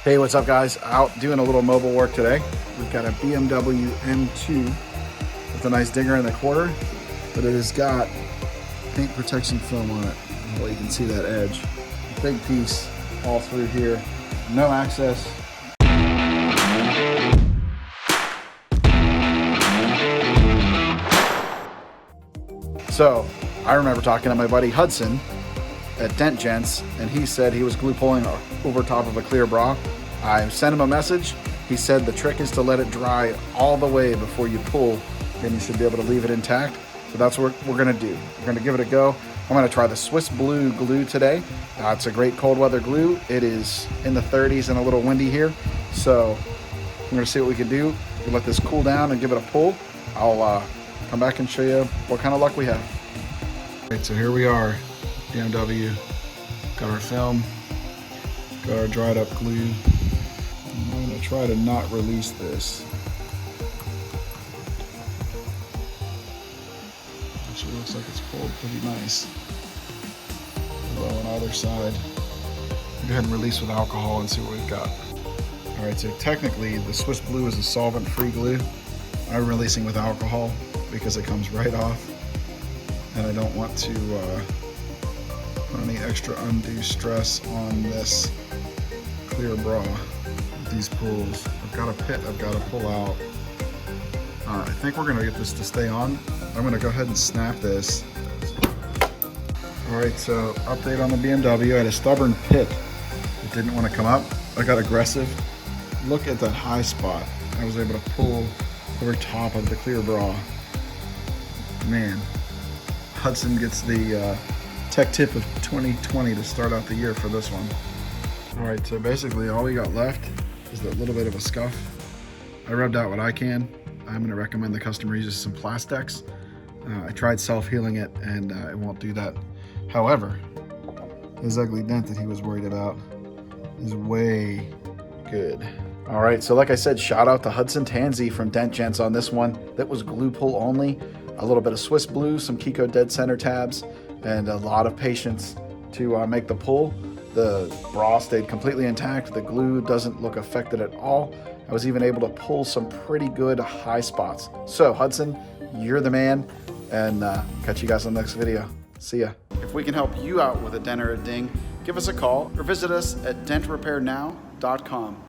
Hey, what's up guys? Out doing a little mobile work today. We've got a BMW M2 with a nice dinger in the quarter, but it has got paint protection film on it. Well, you can see that edge. Big piece all through here. No access. So I remember talking to my buddy Hudson at Dent Gents, and he said he was glue pulling over top of a clear bra. I sent him a message. He said the trick is to let it dry all the way before you pull, and you should be able to leave it intact. So that's what we're gonna do. We're gonna give it a go. I'm gonna try the Swiss Blue glue today. It's a great cold weather glue. It is in the 30s and a little windy here. So I'm gonna see what we can do. We'll let this cool down and give it a pull. I'll come back and show you what kind of luck we have. All right, so here we are, BMW. Got our film, got our dried up glue. I'm gonna try to not release this. Actually looks like it's pulled pretty nice. Well, on either side. Go ahead and release with alcohol and see what we've got. All right, so technically the Swiss Blue is a solvent-free glue. I'm releasing with alcohol because it comes right off, and I don't want to put any extra undue stress on this clear bra. These pulls. I've got a pit I've got to pull out. I think we're gonna get this to stay on. I'm gonna go ahead and snap this. All right, so update on the BMW. I had a stubborn pit. It didn't want to come up. I got aggressive. Look at that high spot. I was able to pull over top of the clear bra. Man, Hudson gets the tech tip of 2020 to start out the year for this one. All right, so basically all we got left is that little bit of a scuff. I rubbed out what I can. I'm gonna recommend the customer uses some Plastex. I tried self-healing it and it won't do that. However, his ugly dent that he was worried about is way good. All right, so like I said, shout out to Hudson Tansey from Dent Gents on this one. That was glue pull only. A little bit of Swiss Blue, some Kiko dead center tabs, and a lot of patience to make the pull. The bra stayed completely intact. The glue doesn't look affected at all. I was even able to pull some pretty good high spots. So Hudson, you're the man, and catch you guys on the next video. See ya. If we can help you out with a dent or a ding, give us a call or visit us at dentrepairnow.com.